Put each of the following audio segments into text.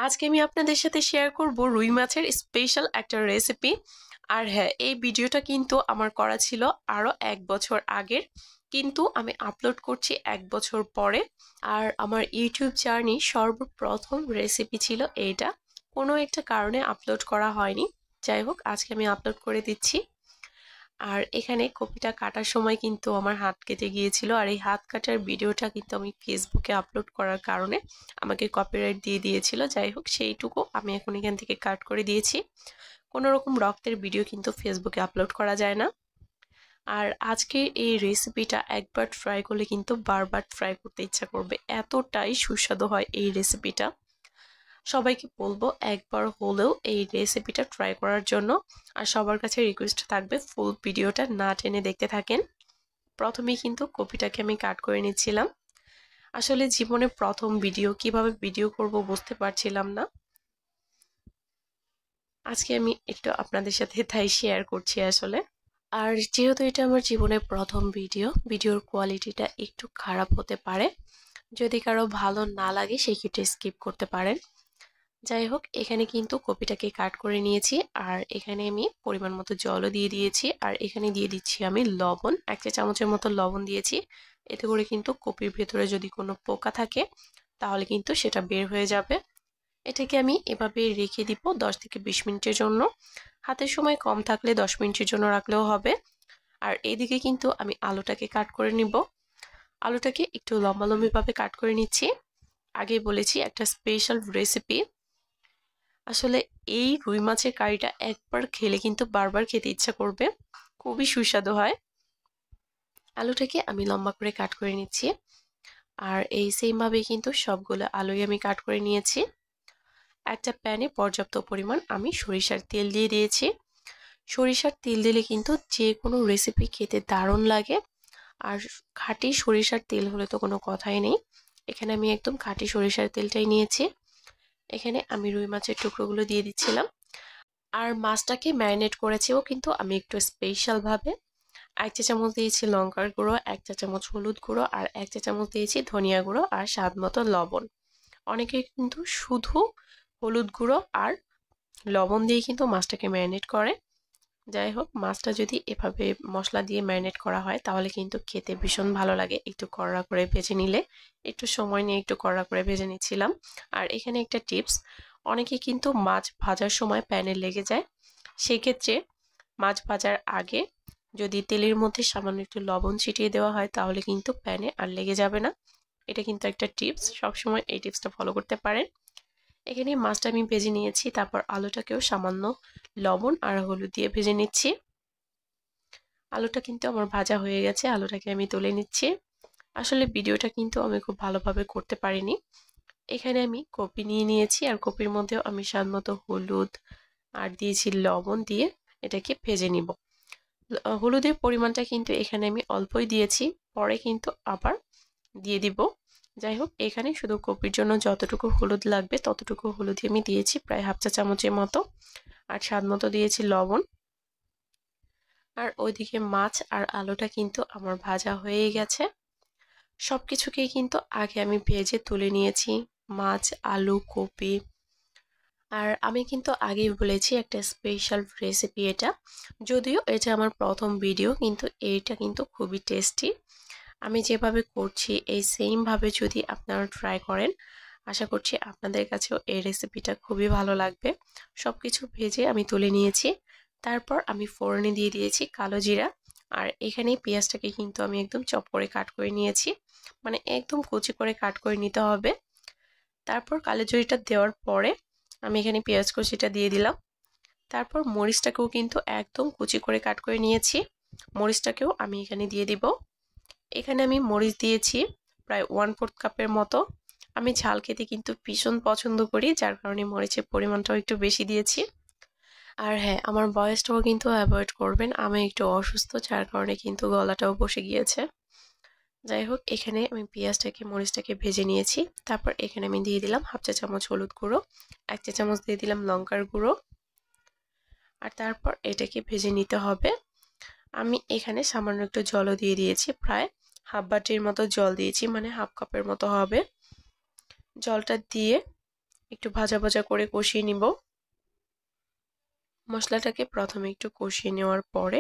আজকে আমি আপনাদের সাথে শেয়ার করব রুই মাছের স্পেশাল একটা রেসিপি। আর হ্যাঁ, এই ভিডিওটা কিন্তু আমার করা ছিল আরো 1 বছর আগের, কিন্তু আমি আপলোড করছি 1 বছর পরে। আর আমার ইউটিউব জার্নি সর্বপ্রথম রেসিপি ছিল এইটা, কোনো একটা কারণে আপলোড করা হয়নি। যাই হোক, আজকে আমি আপলোড করে দিচ্ছি। আর এখানে কপিটা কাটার সময় কিন্তু আমার হাত কেটে গিয়েছিল, আর এই হাত কাটার ভিডিওটা কিন্তু আমি ফেসবুকে আপলোড করার কারণে আমাকে কপিরাইট দিয়ে দিয়েছিল। যাই হোক, সেইটুকু আমি এখন এখান থেকে কাট করে দিয়েছি। কোনো রকম রক্তের ভিডিও কিন্তু ফেসবুকে আপলোড করা যায় না। আর আজকে এই রেসিপিটা একবার ট্রাই করলে কিন্তু বারবার ট্রাই করতে ইচ্ছা করবে, এতটাই সুস্বাদু হয় এই রেসিপিটা। সবাইকে বলবো একবার হলেও এই রেসিপিটা ট্রাই করার জন্য। আর সবার কাছে রিকোয়েস্ট থাকবে ফুল ভিডিওটা না টেনে দেখতে থাকেন। প্রথমেই কিন্তু কপিটাকে আমি কাট করে নিচ্ছিলাম। আসলে জীবনে প্রথম ভিডিও, কিভাবে ভিডিও করব বুঝতে পারছিলাম না। আজকে আমি একটু আপনাদের সাথে তাই শেয়ার করছি আসলে। আর যেহেতু এটা আমার জীবনের প্রথম ভিডিওর কোয়ালিটিটা একটু খারাপ হতে পারে। যদি কারো ভালো না লাগে সেক্ষেত্রে স্কিপ করতে পারেন। যাই হোক, এখানে কিন্তু কপিটাকে কাট করে নিয়েছি, আর এখানে আমি পরিমাণ মতো জলও দিয়ে দিয়েছি, আর এখানে দিয়ে দিচ্ছি আমি লবণ, 1 চা চামচের মতো লবণ দিয়েছি। এতে করে কিন্তু কপির ভেতরে যদি কোনো পোকা থাকে তাহলে কিন্তু সেটা বের হয়ে যাবে। এটাকে আমি এভাবে রেখে দিব 10 থেকে 20 মিনিটের জন্য। হাতের সময় কম থাকলে 10 মিনিটের জন্য রাখলেও হবে। আর এইদিকে কিন্তু আমি আলুটাকে কাট করে নিব। আলুটাকে একটু লম্বালম্বিভাবে কাট করে নিচ্ছি। আগেই বলেছি একটা স্পেশাল রেসিপি। আসলে এই রুই মাছের কারিটা একবার খেলে কিন্তু বারবার খেতে ইচ্ছা করবে, খুবই সুস্বাদু হয়। আলুটাকে আমি লম্বা করে কাট করে নিচ্ছি, আর এই সেম ভাবে কিন্তু সবগুলো আলুই আমি কাট করে নিয়েছি। একটা প্যানে পর্যাপ্ত পরিমাণ আমি সরিষার তেল দিয়ে দিয়েছি। সরিষার তেল দিলে কিন্তু যে কোনো রেসিপি খেতে দারুণ লাগে। আর খাঁটি সরিষার তেল হলে তো কোনো কথাই নেই। এখানে আমি একদম খাঁটি সরিষার তেলটাই নিয়েছি। এখানে আমি রুই মাছের টুকরোগুলো দিয়ে দিচ্ছিলাম। আর মাছটাকে ম্যারিনেট করেছিও কিন্তু আমি একটু স্পেশাল ভাবে। 1 চা চামচ দিয়েছি লঙ্কার গুঁড়ো, 1 চা চামচ হলুদ গুঁড়ো, আর 1 চা চামচ দিয়েছি ধনিয়া গুঁড়ো, আর স্বাদ মতো লবণ। অনেকে কিন্তু শুধু হলুদ গুঁড়ো আর লবণ দিয়ে কিন্তু মাছটাকে ম্যারিনেট করে। যাই হোক, মাছটা যদি এভাবে মশলা দিয়ে ম্যারিনেট করা হয় তাহলে কিন্তু খেতে ভীষণ ভালো লাগে। একটু কড়া করে ভেজে নিলে, একটু সময় নিয়ে একটু কড়া করে ভেজে নিচ্ছিলাম। আর এখানে একটা টিপস, অনেকে কিন্তু মাছ ভাজার সময় প্যানে লেগে যায়। সেক্ষেত্রে মাছ ভাজার আগে যদি তেলের মধ্যে সামান্য একটু লবণ ছিটিয়ে দেওয়া হয় তাহলে কিন্তু প্যানে আর লেগে যাবে না। এটা কিন্তু একটা টিপস, সবসময় এই টিপসটা ফলো করতে পারেন। এখানে মাছটা আমি ভেজে নিয়েছি, তারপর আলুটাকেও সামান্য লবণ আর হলুদ দিয়ে ভেজে নিচ্ছি। আলুটা কিন্তু আমার ভাজা হয়ে গেছে, আলুটাকে আমি তুলে নিচ্ছি। আসলে ভিডিওটা কিন্তু আমি খুব ভালোভাবে করতে পারিনি। এখানে আমি কপি নিয়ে নিয়েছি, আর কপির মধ্যেও আমি স্বাদ মতো হলুদ আর দিয়েছি লবণ দিয়ে এটাকে ভেজে নিব। হলুদের পরিমাণটা কিন্তু এখানে আমি অল্পই দিয়েছি, পরে কিন্তু আবার দিয়ে দিব। যাই হোক, এখানে শুধু কপির জন্য যতটুকু হলুদ লাগবে ততটুকু হলুদই আমি দিয়েছি, প্রায় 1/2 চা চামচের মতো। আর স্বাদ মতো দিয়েছি লবণ। আর ওইদিকে মাছ আর আলুটা কিন্তু আমার ভাজা হয়ে গেছে। সবকিছুকেই কিন্তু আগে আমি ভেজে তুলে নিয়েছি, মাছ, আলু, কপি। আর আমি কিন্তু আগেই বলেছি একটা স্পেশাল রেসিপি এটা, যদিও এটা আমার প্রথম ভিডিও, কিন্তু এইটা কিন্তু খুবই টেস্টি। আমি যেভাবে করছি এই সেম ভাবে যদি আপনারা ট্রাই করেন, আশা করছি আপনাদের কাছেও এই রেসিপিটা খুবই ভালো লাগবে। সবকিছু ভেজে আমি তুলে নিয়েছি, তারপর আমি ফোড়নে দিয়ে দিয়েছি কালো জিরা। আর এখানে পেঁয়াজটাকে কিন্তু আমি একদম চপ করে কাট করে নিয়েছি, মানে একদম কুচি করে কাট করে নিতে হবে। তারপর কালো জিরাটা দেওয়ার পরে আমি এখানে পেঁয়াজ কুচিটা দিয়ে দিলাম। তারপর মরিচটাকেও কিন্তু একদম কুচি করে কাট করে নিয়েছি, মরিচটাকেও আমি এখানে দিয়ে দিব। এখানে আমি মরিচ দিয়েছি প্রায় 1/4 কাপের মতো। আমি ঝাল খেতে কিন্তু ভীষণ পছন্দ করি, যার কারণে মরিচের পরিমাণটাও একটু বেশি দিয়েছি। আর হ্যাঁ, আমার ভয়েসটাও কিন্তু অ্যাভয়েড করবেন, আমি একটু অসুস্থ, যার কারণে কিন্তু গলাটাও বসে গিয়েছে। যাই হোক, এখানে আমি পেঁয়াজটাকে মরিচটাকে ভেজে নিয়েছি। তারপর এখানে আমি দিয়ে দিলাম 1/2 চা চামচ হলুদ গুঁড়ো, 1 চা চামচ দিয়ে দিলাম লঙ্কার গুঁড়ো। আর তারপর এটাকে ভেজে নিতে হবে। আমি এখানে সামান্য একটু জলও দিয়ে দিয়েছি, প্রায় হাফ বাটির মতো জল দিয়েছি, মানে হাফ কাপের মতো হবে। জলটা দিয়ে একটু ভাজা ভাজা করে কষিয়ে নিব। মশলাটাকে প্রথমে একটু কষিয়ে নেওয়ার পরে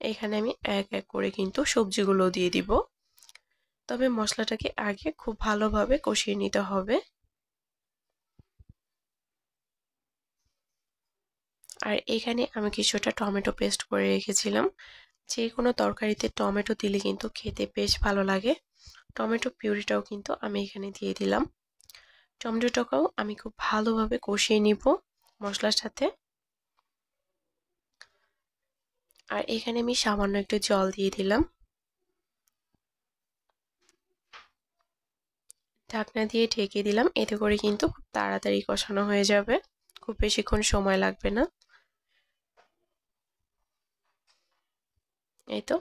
এখানে আমি এক এক করে কিন্তু সবজিগুলো দিয়ে দিব। তবে মশলাটাকে আগে খুব ভালোভাবে কষিয়ে নিতে হবে। আর এখানে আমি কিছুটা টমেটো পেস্ট করে রেখেছিলাম। যে কোনো তরকারিতে টমেটো দিলে কিন্তু খেতে বেশ ভালো লাগে। টমেটো পিউরিটাও কিন্তু আমি এখানে দিয়ে দিলাম। টমেটোটাকেও আমি খুব ভালোভাবে কষিয়ে নিব মশলার সাথে। আর এখানে আমি সামান্য একটু জল দিয়ে দিলাম। ঢাকনা দিয়ে ঢেকে দিলাম, এতে করে কিন্তু খুব তাড়াতাড়ি কষানো হয়ে যাবে, খুব বেশিক্ষণ সময় লাগবে না। এই তো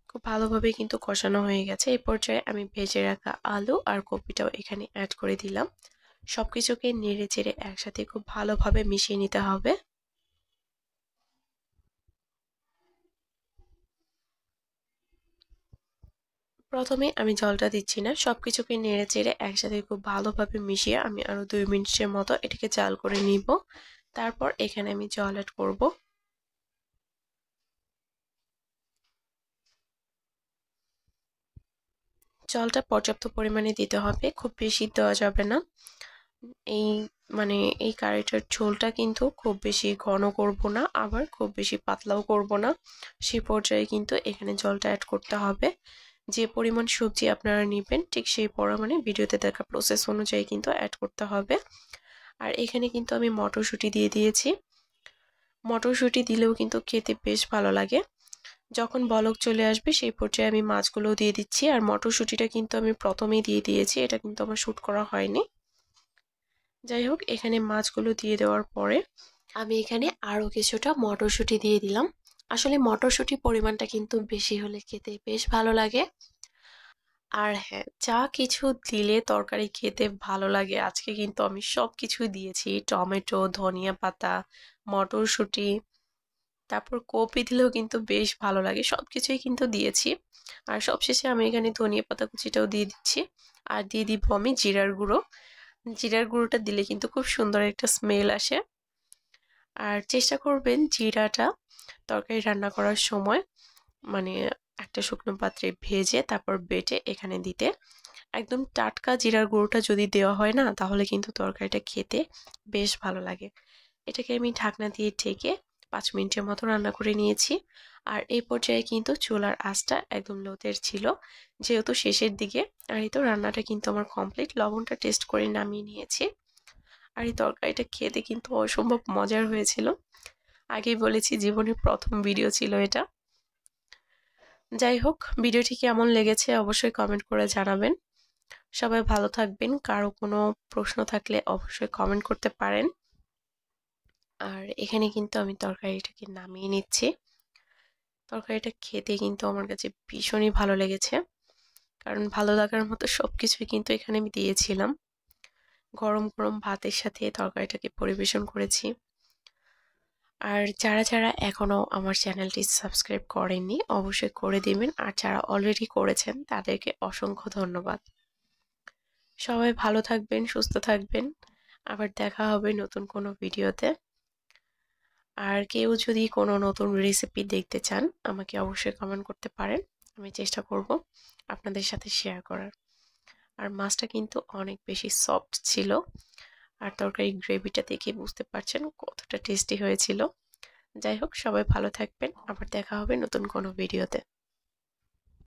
খুব ভালোভাবে কিন্তু কষানো হয়ে গেছে। এই পর্যায়ে আমি ভেজে রাখা আলু আর কপিটাও এখানে অ্যাড করে দিলাম। সবকিছুকে নেড়ে চেড়ে একসাথে খুব ভালোভাবে মিশিয়ে নিতে হবে। প্রথমে আমি জলটা দিচ্ছি না, সবকিছুকে নেড়ে চেড়ে একসাথে খুব ভালোভাবে মিশিয়ে আমি আরো 2 মিনিটের মতো এটাকে জাল করে নিব। তারপর এখানে আমি জল অ্যাড করব। জলটা পর্যাপ্ত পরিমাণে দিতে হবে, খুব বেশি দেওয়া যাবে না। এই মানে এই কারিটার ঝোলটা কিন্তু খুব বেশি ঘন করব না, আবার খুব বেশি পাতলাও করব না। সেই পর্যায়ে কিন্তু এখানে জলটা অ্যাড করতে হবে। যে পরিমাণ সবজি আপনারা নেবেন ঠিক সেই পরিমাণে ভিডিওতে দেখা প্রসেস অনুযায়ী কিন্তু অ্যাড করতে হবে। আর এখানে কিন্তু আমি মটরশুঁটি দিয়ে দিয়েছি। মটরশুঁটি দিলেও কিন্তু খেতে বেশ ভালো লাগে। যখন বলক চলে আসবে সেই পর্যায়ে আমি মাছগুলো দিয়ে দিচ্ছি। আর মটরশুঁটিটা কিন্তু আমি প্রথমেই দিয়ে দিয়েছি, এটা কিন্তু আমার শুট করা হয়নি। যাই হোক, এখানে মাছগুলো দিয়ে দেওয়ার পরে আমি এখানে আরো কিছুটা মটরশুঁটি দিয়ে দিলাম। আসলে মটরশুঁটির পরিমাণটা কিন্তু বেশি হলে খেতে বেশ ভালো লাগে। আর হ্যাঁ, যা কিছু দিলে তরকারি খেতে ভালো লাগে আজকে কিন্তু আমি সবকিছু দিয়েছি। টমেটো, ধনিয়া পাতা, মটরশুঁটি, তারপর কপি দিলেও কিন্তু বেশ ভালো লাগে। সবকিছুই কিন্তু দিয়েছি। আর সবশেষে আমি এখানে ধনিয়া পাতা কুচিটাও দিয়ে দিচ্ছি। আর দিয়ে দিব আমি জিরার গুঁড়ো। জিরার গুঁড়োটা দিলে কিন্তু খুব সুন্দর একটা স্মেল আসে। আর চেষ্টা করবেন জিরাটা তরকারি রান্না করার সময় মানে একটা শুকনো পাত্রে ভেজে তারপর বেটে এখানে দিতে। একদম টাটকা জিরার গুঁড়োটা যদি দেওয়া হয় না, তাহলে কিন্তু তরকারিটা খেতে বেশ ভালো লাগে। এটাকে আমি ঢাকনা দিয়ে ঢেকে 5 মিনিটের মতো রান্না করে নিয়েছি। আর এই পর্যায়ে কিন্তু চুলার আঁচটা একদম লোতের ছিল, যেহেতু শেষের দিকে। আর এই তো রান্নাটা কিন্তু আমার কমপ্লিট। লবণটা টেস্ট করে নামিয়ে নিয়েছি। আর এই তরকারিটা খেতে কিন্তু অসম্ভব মজার হয়েছিল। আগেই বলেছি জীবনের প্রথম ভিডিও ছিল এটা। যাই হোক, ভিডিওটি কেমন লেগেছে অবশ্যই কমেন্ট করে জানাবেন। সবাই ভালো থাকবেন। কারো কোনো প্রশ্ন থাকলে অবশ্যই কমেন্ট করতে পারেন। আর এখানে কিন্তু আমি তরকারিটাকে নামিয়ে নিচ্ছি। তরকারিটা খেতে কিন্তু আমার কাছে ভীষণই ভালো লেগেছে, কারণ ভালো লাগার মতো সবকিছুই কিন্তু এখানে আমি দিয়েছিলাম। গরম গরম ভাতের সাথে তরকারিটাকে পরিবেশন করেছি। আর যারা যারা এখনো আমার চ্যানেলটি সাবস্ক্রাইব করেননি অবশ্যই করে দিবেন। আর যারা অলরেডি করেছেন তাদেরকে অসংখ্য ধন্যবাদ। সবাই ভালো থাকবেন, সুস্থ থাকবেন। আবার দেখা হবে নতুন কোনো ভিডিওতে। আর কেউ যদি কোনো নতুন রেসিপি দেখতে চান আমাকে অবশ্যই কমেন্ট করতে পারেন। আমি চেষ্টা করব আপনাদের সাথে শেয়ার করার। আর মাছটা কিন্তু অনেক বেশি সফট ছিল। আর তরকারি গ্রেভিটা দেখে বুঝতে পারছেন কতটা টেস্টি হয়েছিল। যাই হোক, সবাই ভালো থাকবেন। আবার দেখা হবে নতুন কোনো ভিডিওতে।